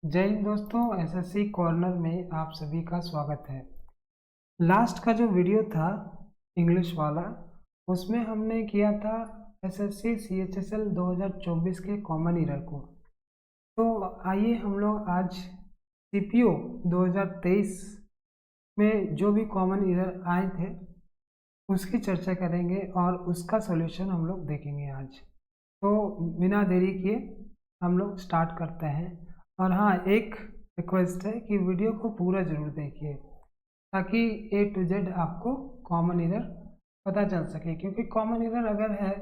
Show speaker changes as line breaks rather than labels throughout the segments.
जय हिंद दोस्तों, SSC corner में आप सभी का स्वागत है। लास्ट का जो वीडियो था इंग्लिश वाला, उसमें हमने किया था एसएससी सीएचएसएल 2024 के कॉमन ईरर को। तो आइए हम लोग आज सीपीओ 2023 में जो भी कॉमन ईरर आए थे उसकी चर्चा करेंगे और उसका सॉल्यूशन हम लोग देखेंगे आज। तो बिना देरी किए हम लोग स्टार्ट करते हैं। और हाँ, एक रिक्वेस्ट है कि वीडियो को पूरा ज़रूर देखिए ताकि ए टू जेड आपको कॉमन ईरर पता चल सके, क्योंकि कॉमन ईरर अगर है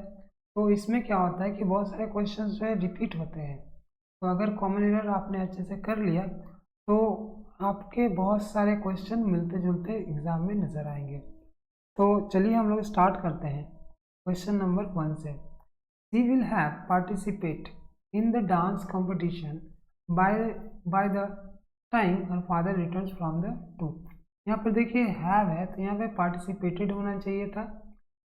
तो इसमें क्या होता है कि बहुत सारे क्वेश्चन जो है रिपीट होते हैं। तो अगर कॉमन ईरर आपने अच्छे से कर लिया तो आपके बहुत सारे क्वेश्चन मिलते जुलते एग्जाम में नज़र आएंगे। तो चलिए हम लोग स्टार्ट करते हैं क्वेश्चन नंबर 1 से। She will have participate in the dance competition by the time her father returns from the tour। यहाँ पर देखिए have है तो यहाँ पे participated होना चाहिए था,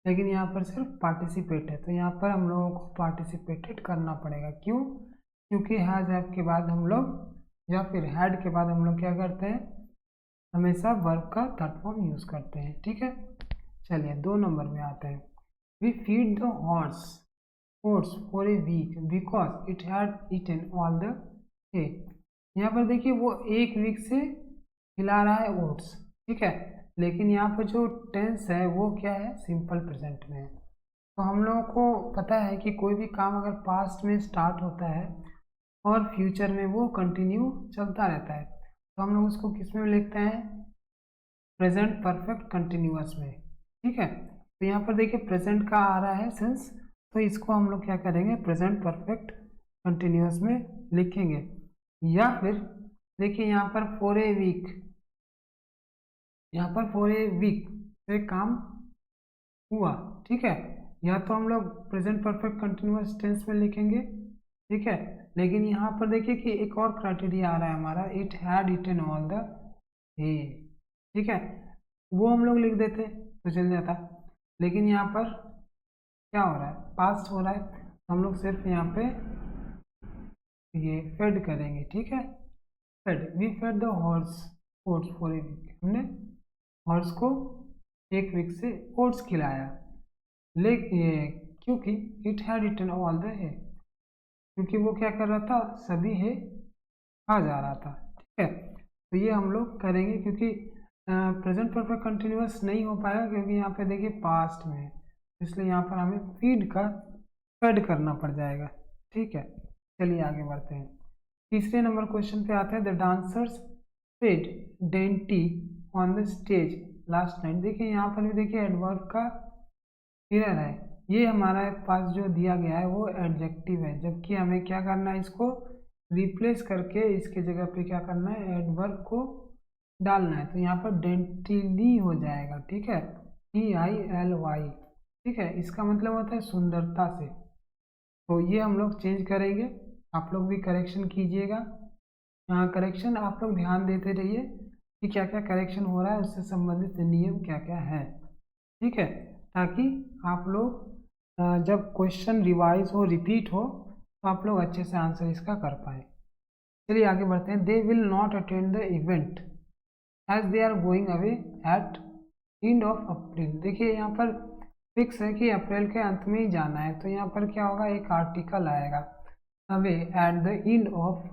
लेकिन यहाँ पर सिर्फ participate है। तो यहाँ पर हम लोगों को participated करना पड़ेगा। क्यों? क्योंकि has have के बाद हम लोग या फिर had के बाद हम लोग क्या करते हैं, हमेशा वर्ब का थर्ड फॉर्म यूज करते हैं। ठीक है, चलिए 2 नंबर में आते हैं। We feed the horse oats for a week because it had eaten all the hay। यहाँ पर देखिए वो एक वीक से खिला रहा है ओट्स, ठीक है, लेकिन यहाँ पर जो टेंस है वो क्या है, सिंपल प्रेजेंट में है। तो हम लोगों को पता है कि कोई भी काम अगर पास्ट में स्टार्ट होता है और फ्यूचर में वो कंटिन्यू चलता रहता है तो हम लोग उसको किस में लिखते हैं, प्रेजेंट परफेक्ट कंटिन्यूअस में। ठीक है, तो यहाँ पर देखिए प्रेजेंट का आ रहा है सेंस, तो इसको हम लोग क्या करेंगे, प्रेजेंट परफेक्ट कंटिन्यूअस में लिखेंगे। या फिर देखिए यहाँ पर फॉर ए वीक, यहाँ पर फॉर ए वीक से काम हुआ, ठीक है, या तो हम लोग प्रेजेंट परफेक्ट कंटिन्यूअस टेंस में लिखेंगे, ठीक है। लेकिन यहाँ पर देखिए कि एक और क्राइटेरिया आ रहा है हमारा, it had eaten all the hay, ठीक है, वो हम लोग लिख देते तो चल जाता। लेकिन यहाँ पर क्या हो रहा है, पास्ट हो रहा है, तो हम लोग सिर्फ यहाँ पे ये फेड करेंगे। ठीक है, fed, we fed the horse oats for a week, हमने हॉर्स को एक वीक से ओट्स खिलाया। लेकिन ये क्योंकि it had eaten all the है, क्योंकि वो क्या कर रहा था, सभी है खा जा रहा था। ठीक है, तो ये हम लोग करेंगे क्योंकि प्रेजेंट परफेक्ट कंटिन्यूअस नहीं हो पाएगा क्योंकि यहाँ पे देखिए पास्ट में है, इसलिए यहाँ पर हमें फीड का फेड करना पड़ जाएगा। ठीक है, चलिए आगे बढ़ते हैं। तीसरे नंबर क्वेश्चन पे आते हैं। The dancers fed dainty on the stage last night. देखिए यहाँ पर भी देखिए एडवर्ब का एरर है, ये हमारा पास जो दिया गया है वो एडजेक्टिव है, जबकि हमें क्या करना है, इसको रिप्लेस करके इसके जगह पे क्या करना है, एडवर्ब को डालना है। तो यहाँ पर डेंटिली हो जाएगा, ठीक है, EILY, ठीक है, इसका मतलब होता है सुंदरता से। तो ये हम लोग चेंज करेंगे, आप लोग भी करेक्शन कीजिएगा। करेक्शन आप लोग ध्यान देते रहिए कि क्या क्या करेक्शन हो रहा है, उससे संबंधित नियम क्या क्या है, ठीक है, ताकि आप लोग जब क्वेश्चन रिवाइज हो, रिपीट हो, तो आप लोग अच्छे से आंसर इसका कर पाए। चलिए आगे बढ़ते हैं। They will not attend the event as they are going away at end of April. देखिए यहाँ पर फिक्स है कि अप्रैल के अंत में ही जाना है, तो यहाँ पर क्या होगा, एक आर्टिकल आएगा, away at the end of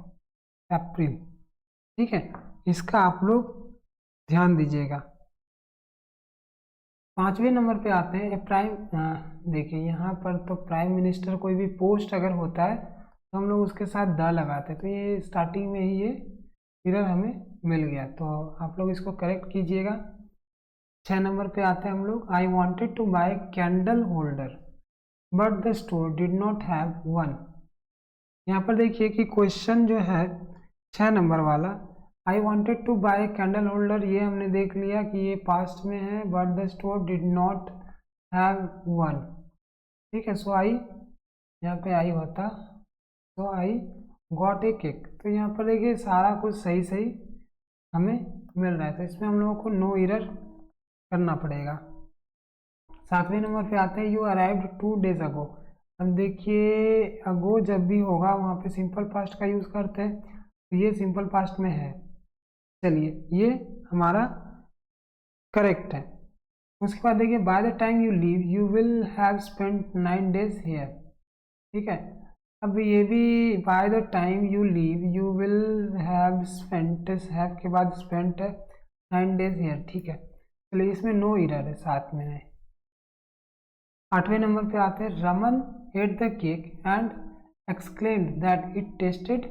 अप्रैल। ठीक है, इसका आप लोग ध्यान दीजिएगा। 5वें नंबर पे आते हैं। प्राइम, देखिए यहाँ पर तो प्राइम मिनिस्टर कोई भी पोस्ट अगर होता है तो हम लोग उसके साथ द लगाते हैं, तो ये स्टार्टिंग में ही ये एरर हमें मिल गया, तो आप लोग इसको करेक्ट कीजिएगा। 6 नंबर पे आते हैं हम लोग। I wanted to buy candle holder but the store did not have one. यहाँ पर देखिए कि क्वेश्चन जो है 6 नंबर वाला, I wanted to buy candle holder, ये हमने देख लिया कि ये पास्ट में है, but the store did not have one. ठीक है, सो आई, यहाँ पे आई होता तो आई गॉट ए केक। तो यहाँ पर देखिए सारा कुछ सही सही हमें मिल रहा है, तो इसमें हम लोगों को नो एरर करना पड़ेगा। 7वें नंबर पे आते हैं। यू अराइव्ड 2 days अगो। अब देखिए अगो जब भी होगा वहाँ पे सिंपल पास्ट का यूज़ करते हैं, तो ये सिंपल पास्ट में है। चलिए ये हमारा करेक्ट है। उसके बाद देखिए by the time you leave you will have spend 9 days here. ठीक है, अब ये भी by the time you leave you will have spent, have के बाद स्पेंट है 9 days हियर। ठीक है, चलिए इसमें नो एरर है, साथ में है। 8वें नंबर पे आते हैं, Raman at the cake and exclaimed that it tested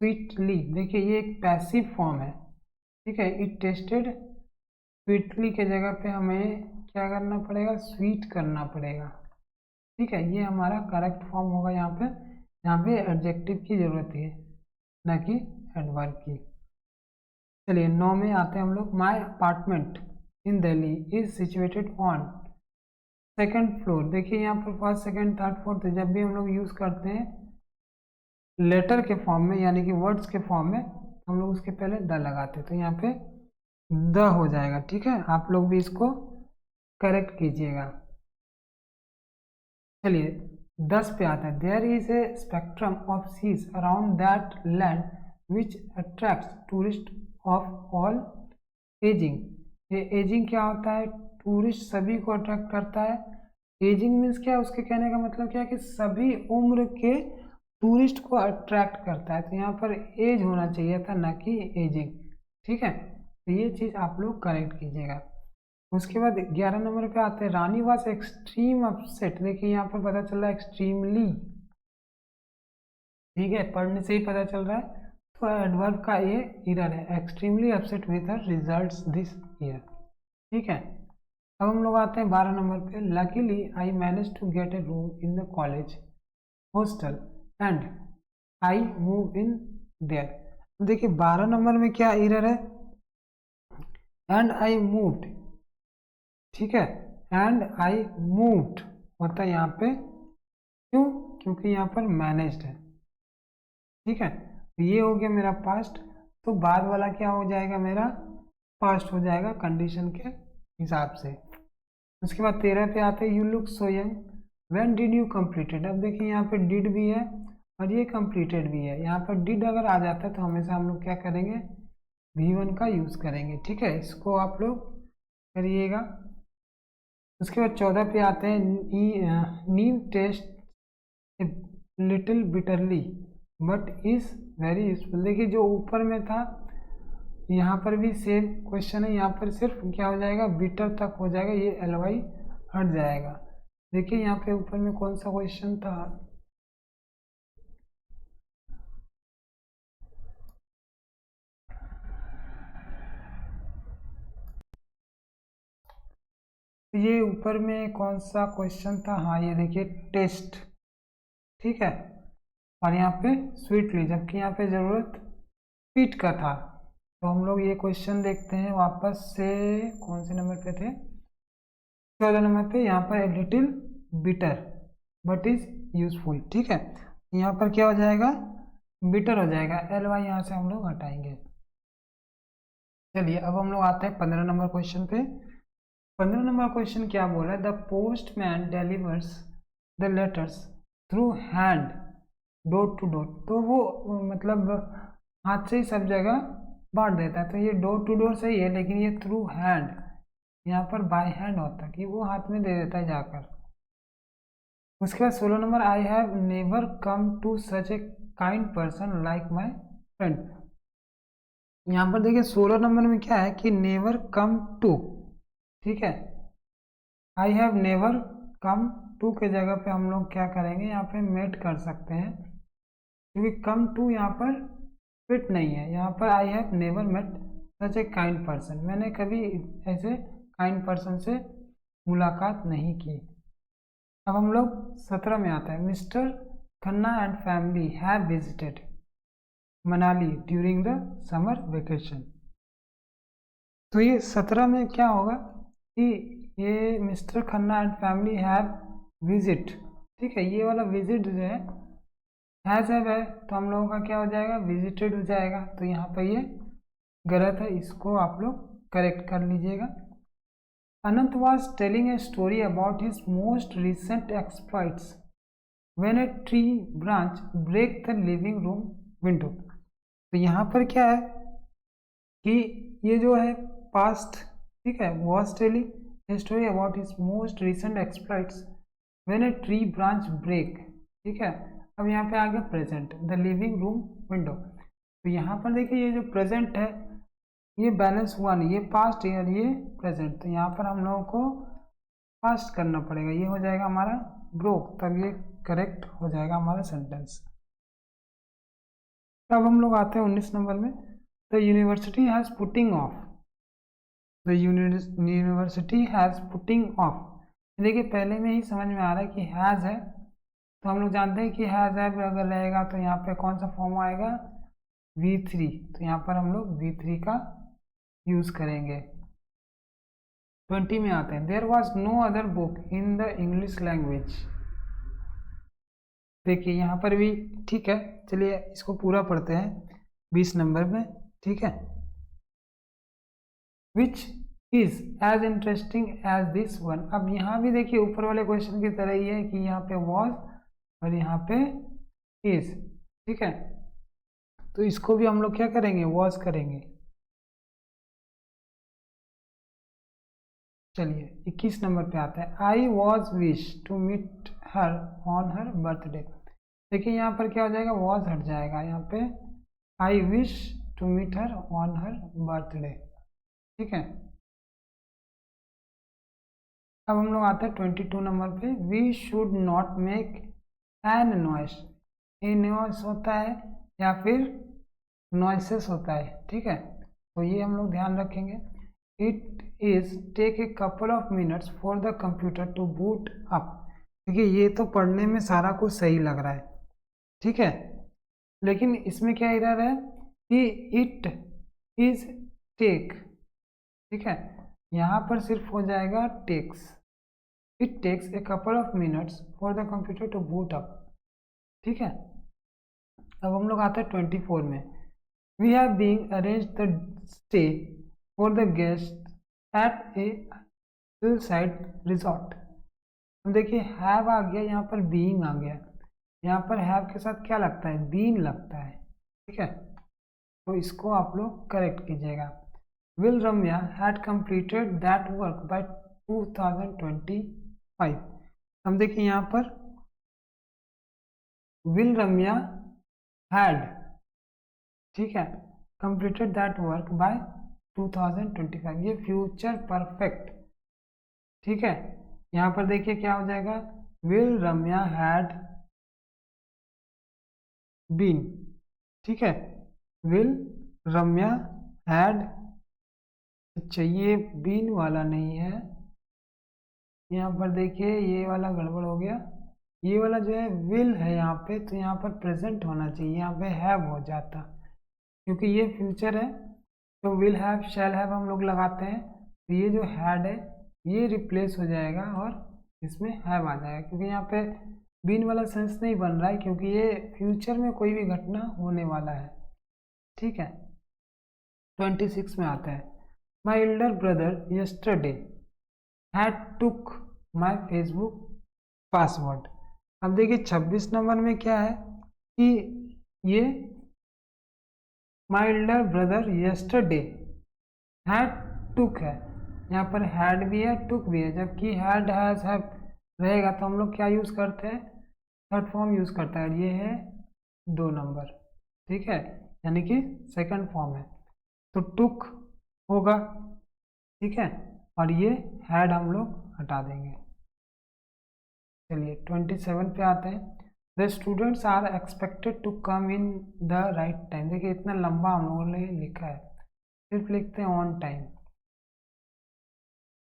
sweetly. देखिए ये एक पैसिव फॉर्म है। ठीक है, इट टेस्टेड स्वीटली के जगह पे हमें क्या करना पड़ेगा, स्वीट करना पड़ेगा। ठीक है, ये हमारा करेक्ट फॉर्म होगा। यहाँ पे एडजेक्टिव की जरूरत है, न कि एडवर्ब की। चलिए 9 में आते हैं हम लोग। My apartment in Delhi is situated on 2nd floor. देखिए यहाँ पर 1st, 2nd, 3rd, 4th जब भी हम लोग यूज़ करते हैं लेटर के फॉर्म में यानी कि वर्ड्स के फॉर्म में, हम लोग उसके पहले द लगाते हैं, तो यहाँ पे द हो जाएगा। ठीक है, आप लोग भी इसको करेक्ट कीजिएगा। चलिए 10 पे आता है, there is a spectrum of seas around that land which attracts tourist of all ageing. ये एजिंग क्या होता है, टूरिस्ट सभी को अट्रैक्ट करता है। एजिंग मीन्स क्या है, उसके कहने का मतलब क्या है कि सभी उम्र के टूरिस्ट को अट्रैक्ट करता है। तो यहाँ पर एज होना चाहिए था, ना कि एजिंग। ठीक है, तो ये चीज़ आप लोग करेक्ट कीजिएगा। उसके बाद 11 नंबर पे आते हैं, रानी वाज एक्सट्रीम अपसेट। देखिए यहाँ पर पता चल रहा है एक्सट्रीमली। ठीक है, पढ़ने से ही पता चल रहा है, तो एडवर्ब का ये एरर है, extremely upset with the results this year. ठीक है, अब हम लोग आते हैं 12 नंबर पे, luckily I manage to get a room in the college hostel and I move in there. देखिए 12 नंबर में क्या एरर है, एंड आई मूव्ड। ठीक है, एंड आई मूव्ड होता है यहाँ पे, क्यों, क्योंकि यहाँ पर मैनेज्ड है। ठीक है, तो ये हो गया मेरा पास्ट, तो बाद वाला क्या हो जाएगा, मेरा पास्ट हो जाएगा कंडीशन के हिसाब से। उसके बाद 13 पे आते हैं, you look so young when did you completed. अब देखिए यहाँ पे डिड भी है और ये कंप्लीटेड भी है। यहाँ पर डिड अगर आ जाता है तो हमेशा हम लोग क्या करेंगे, V1 का यूज़ करेंगे। ठीक है, इसको आप लोग करिएगा। उसके बाद 14 पे आते हैं, neem taste little bitterly but is very useful. देखिए जो ऊपर में था यहाँ पर भी सेम क्वेश्चन है, यहाँ पर सिर्फ क्या हो जाएगा, बिटर तक हो जाएगा, ये LY हट जाएगा। देखिए यहाँ पे ऊपर में कौन सा क्वेश्चन था, ये ऊपर में कौन सा क्वेश्चन था, हाँ ये देखिए टेस्ट। ठीक है, और यहाँ पे स्वीटली, जबकि यहाँ पे ज़रूरत स्वीट का था। तो हम लोग ये क्वेश्चन देखते हैं वापस से, कौन से नंबर पे थे, 14 नंबर पे। यहाँ पर little bitter but is useful. ठीक है, यहाँ पर क्या हो जाएगा, बिटर हो जाएगा, LY यहाँ से हम लोग हटाएंगे। चलिए अब हम लोग आते हैं 15 नंबर क्वेश्चन पे। 15 नंबर क्वेश्चन क्या बोल रहा है, the postman delivers the letters through hand door to door. तो वो मतलब हाथ से ही सब जगह बांट देता है, तो ये डोर टू डोर सही है, लेकिन ये थ्रू हैंड, यहाँ पर बाय हैंड होता है कि वो हाथ में दे देता है जाकर। उसके बाद 16 number, I have never come to such a kind person like my friend. यहाँ पर देखिए 16 नंबर में क्या है कि नेवर कम टू। ठीक है, I have never come to के जगह पे हम लोग क्या करेंगे, यहाँ पे मेट कर सकते हैं, क्योंकि कम टू यहाँ पर फिट नहीं है। यहाँ पर I have never met such a kind person, मैंने कभी ऐसे काइंड पर्सन से मुलाकात नहीं की। अब हम लोग 17 में आता है, mister Khanna and family have visited Manali during the summer vacation. तो ये 17 में क्या होगा कि ये mister Khanna and family have visit. ठीक है, ये वाला विजिट जो है हैज़ है, तो हम लोगों का क्या हो जाएगा, विजिटेड हो जाएगा। तो यहाँ पर ये गलत है, इसको आप लोग करेक्ट कर लीजिएगा। अनंत was telling a story about his most recent exploits when a tree branch break the living room window। तो यहाँ पर क्या है कि ये जो है पास्ट, ठीक है, was telling a story about his most recent exploits when a tree branch break, ठीक है। अब यहाँ पे आ गया present, the living room window. तो यहाँ पर देखिए ये जो प्रेजेंट है ये बैलेंस हुआ नहीं, ये पास्ट है और ये प्रेजेंट, तो यहाँ पर हम लोगों को पास्ट करना पड़ेगा, ये हो जाएगा हमारा ब्रोक, तब ये करेक्ट हो जाएगा हमारा सेंटेंस। अब हम लोग आते हैं 19 नंबर में, the university has putting of, the university has putting of. देखिए पहले में ही समझ में आ रहा है कि हैज़ है, तो हम लोग जानते हैं कि हैज़ है अगर रहेगा तो यहाँ पे कौन सा फॉर्म आएगा, V3, तो यहाँ पर हम लोग V3 का यूज़ करेंगे। 20 में आते हैं, there was no other book in the English language. देखिए यहाँ पर भी ठीक है, चलिए इसको पूरा पढ़ते हैं 20 नंबर में, ठीक है। Which is as interesting as this one. अब यहाँ भी देखिए ऊपर वाले क्वेश्चन की तरह ही है कि यहाँ पे वॉज और यहाँ पे इज, ठीक है। तो इसको भी हम लोग क्या करेंगे, वॉज करेंगे। चलिए 21 नंबर पे आता है, I was wish to meet her on her birthday. देखिए यहाँ पर क्या हो जाएगा, वॉज हट जाएगा, यहाँ पे I wish to meet her on her birthday, ठीक है। अब हम लोग आते हैं 22 नंबर पे, we should not make an noise. A noise होता है या फिर नॉइसेस होता है, ठीक है, तो ये हम लोग ध्यान रखेंगे। It is take a couple of minutes for the computer to boot up. देखिए ये तो पढ़ने में सारा कुछ सही लग रहा है, ठीक है, लेकिन इसमें क्या एरर है कि इट इज टेक, ठीक है, यहाँ पर सिर्फ हो जाएगा takes. It takes a couple of minutes for the computer to boot up, ठीक है। अब हम लोग आते हैं 24 में, we have being arrange the stay for the guest at a hill side resort. तो देखिए हैव आ गया, यहाँ पर बीइंग आ गया, यहाँ पर हैव के साथ क्या लगता है, बीन लगता है, ठीक है, तो इसको आप लोग करेक्ट कीजिएगा। Will Ramya had completed that work by 2025। हम देखिए यहाँ पर विल रम्या हैड, ठीक है, कंप्लीटेड दैट वर्क बाय 2025, ये फ्यूचर परफेक्ट, ठीक है। यहाँ पर देखिए क्या हो जाएगा, विल रम्या हैड बीन, ठीक है, विल रम्या हैड, अच्छा ये बीन वाला नहीं है, यहाँ पर देखिए ये वाला गड़बड़ हो गया, ये वाला जो है विल है यहाँ पे, तो यहाँ पर प्रेजेंट होना चाहिए, यहाँ पे हैव हो जाता, क्योंकि ये फ्यूचर है, तो विल हैव शैल हैव हम लोग लगाते हैं, तो ये जो हैड है ये रिप्लेस हो जाएगा और इसमें हैव आ जाएगा, क्योंकि यहाँ पे बीन वाला सेंस नहीं बन रहा है, क्योंकि ये फ्यूचर में कोई भी घटना होने वाला है, ठीक है। 26 में आता है, my elder brother yesterday had took my Facebook password. अब देखिए 26 नंबर में क्या है कि ये my elder brother yesterday had टुक है, यहाँ पर हैड भी है टुक भी है, जबकि हैड हैज हैव रहेगा तो हम लोग क्या यूज़ करते हैं, थर्ड फॉर्म यूज़ करता है, ये है 2 नंबर, ठीक है, यानी कि सेकंड फॉर्म है, तो टुक होगा, ठीक है, और ये हैड हम लोग हटा देंगे। चलिए 27 पे आते हैं, the students are expected to come in the right time. देखिए इतना लंबा हम लोगों ने लिखा है, सिर्फ लिखते हैं ऑन टाइम,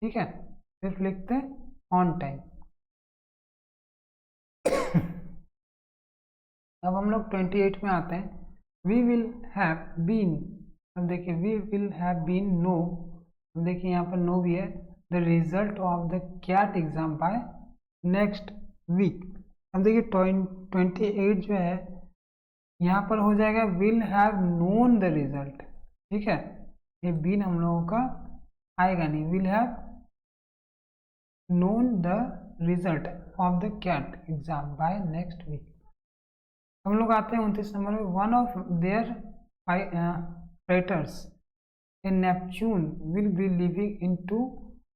ठीक है, सिर्फ लिखते हैं ऑन टाइम। अब हम लोग 28 में आते हैं, वी विल हैव बीन। अब देखिए we will have been no, देखिए यहाँ पर नो भी है, the result of the CAT exam by next week. अब देखिए 28 जो है यहाँ पर हो जाएगा will have known the result, ठीक है, ये बीन हम लोगों का आएगा नहीं, will have known the result of the CAT exam by next week. हम लोग आते हैं 29 नंबर में, one of their फ्रेटर्स in Neptune will be living in 2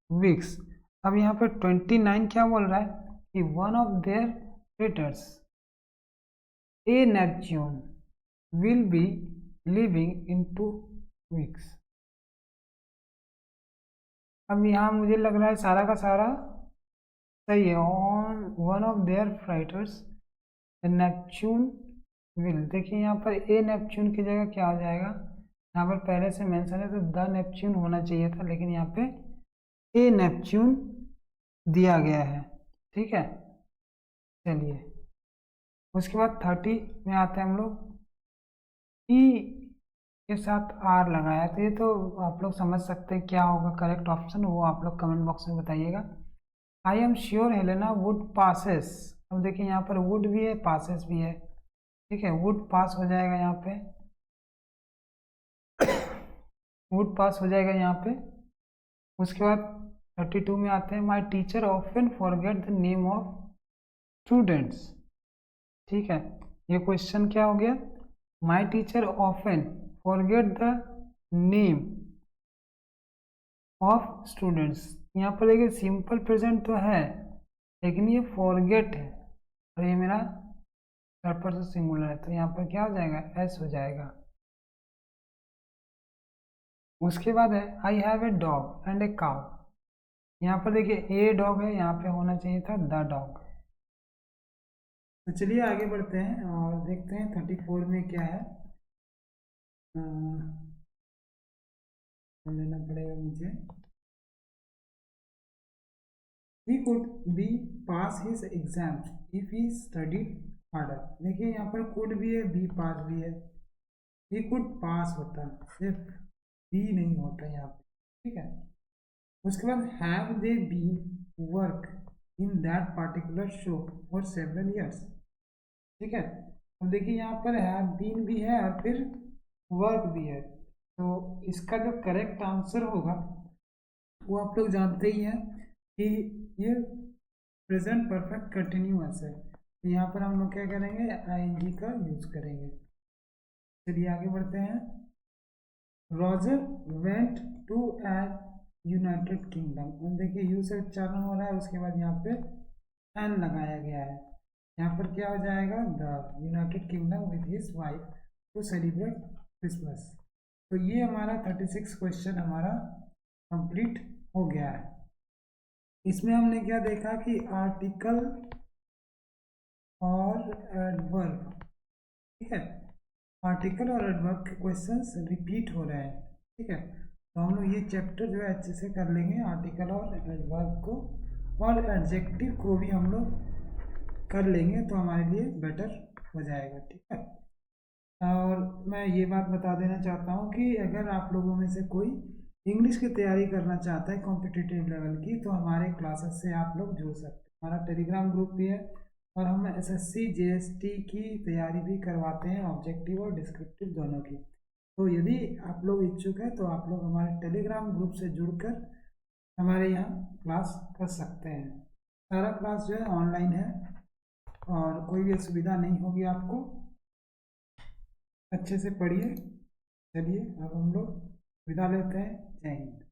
weeks. अब यहाँ पे 29 क्या बोल रहा है कि one of their freighters a Neptune will be living in 2 weeks. अब यहाँ मुझे लग रहा है सारा का सारा सही है। On one of their freighters Neptune will, देखिए यहाँ पर ए नेपच्यून की जगह क्या हो जाएगा, यहाँ पर पहले से मेंशन है तो द नेपच्यून होना चाहिए था, लेकिन यहाँ पे ए नेपच्यून दिया गया है। ठीक है, चलिए उसके बाद 30 में आते हैं हम लोग। ई के साथ आर लगाया, तो ये तो आप लोग समझ सकते हैं क्या होगा करेक्ट ऑप्शन, वो आप लोग कमेंट बॉक्स में बताइएगा। I am sure Helena would passes. अब देखिए यहाँ पर वुड भी है, पासेस भी है। ठीक है, वुड पास हो जाएगा यहाँ पे, वुड पास हो जाएगा यहाँ पे। उसके बाद 32 में आते हैं। My teacher often forget the name of students. ठीक है, ये क्वेश्चन क्या हो गया, my teacher often forget the name of students. यहाँ पर देखिए सिंपल प्रेजेंट तो है, लेकिन ये फॉरगेट है और ये मेरा थर्ड पर्सन सिंगुलर है, तो यहाँ पर क्या हो जाएगा, एस हो जाएगा। उसके बाद है I have a dog and a cow. यहाँ पर देखिए ए डॉग है, यहाँ पे होना चाहिए था द डॉग। तो चलिए आगे बढ़ते हैं और देखते हैं 34 में क्या है। लेना पड़ेगा मुझे। He could be pass his exams if he studied harder। देखिए यहाँ पर could भी है, be pass भी है। He could pass होता, सिर्फ be नहीं होता यहाँ पे। ठीक है, उसके बाद have they been work in that particular shop for several years। ठीक है, अब देखिए यहाँ पर have been भी है और फिर वर्क भी है, तो इसका जो करेक्ट आंसर होगा वो आप लोग जानते ही हैं कि ये प्रेजेंट परफेक्ट कंटिन्यूअस है, तो यहाँ पर हम लोग क्या करेंगे, आईएनजी का यूज करेंगे। चलिए आगे बढ़ते हैं। Roger went to an United Kingdom. देखिए यू से उच्चारण हो रहा है, उसके बाद यहाँ पे एन लगाया गया है। यहाँ पर क्या हो जाएगा, the United Kingdom with his wife to celebrate Christmas. तो ये हमारा 36 क्वेश्चन हमारा कंप्लीट हो गया है। इसमें हमने क्या देखा कि आर्टिकल और एडवर्ब, ठीक है, आर्टिकल और एडवर्ब के क्वेश्चंस रिपीट हो रहे हैं। ठीक है, तो हम लोग ये चैप्टर जो है अच्छे से कर लेंगे, आर्टिकल और एडवर्ब को, और एडजेक्टिव को भी हम लोग कर लेंगे, तो हमारे लिए बेटर हो जाएगा। ठीक है, और मैं ये बात बता देना चाहता हूँ कि अगर आप लोगों में से कोई इंग्लिश की तैयारी करना चाहता है कॉम्पिटिटिव लेवल की, तो हमारे क्लासेस से आप लोग जुड़ सकते हैं। हमारा टेलीग्राम ग्रुप भी है और हम एसएससी जीएसटी की तैयारी भी करवाते हैं, ऑब्जेक्टिव और डिस्क्रिप्टिव दोनों की। तो यदि आप लोग इच्छुक हैं तो आप लोग हमारे टेलीग्राम ग्रुप से जुड़कर हमारे यहाँ क्लास कर सकते हैं। सारा क्लास जो है ऑनलाइन है और कोई भी असुविधा नहीं होगी आपको। अच्छे से पढ़िए। चलिए अब हम लोग विदा लेते हैं। जय हिंद।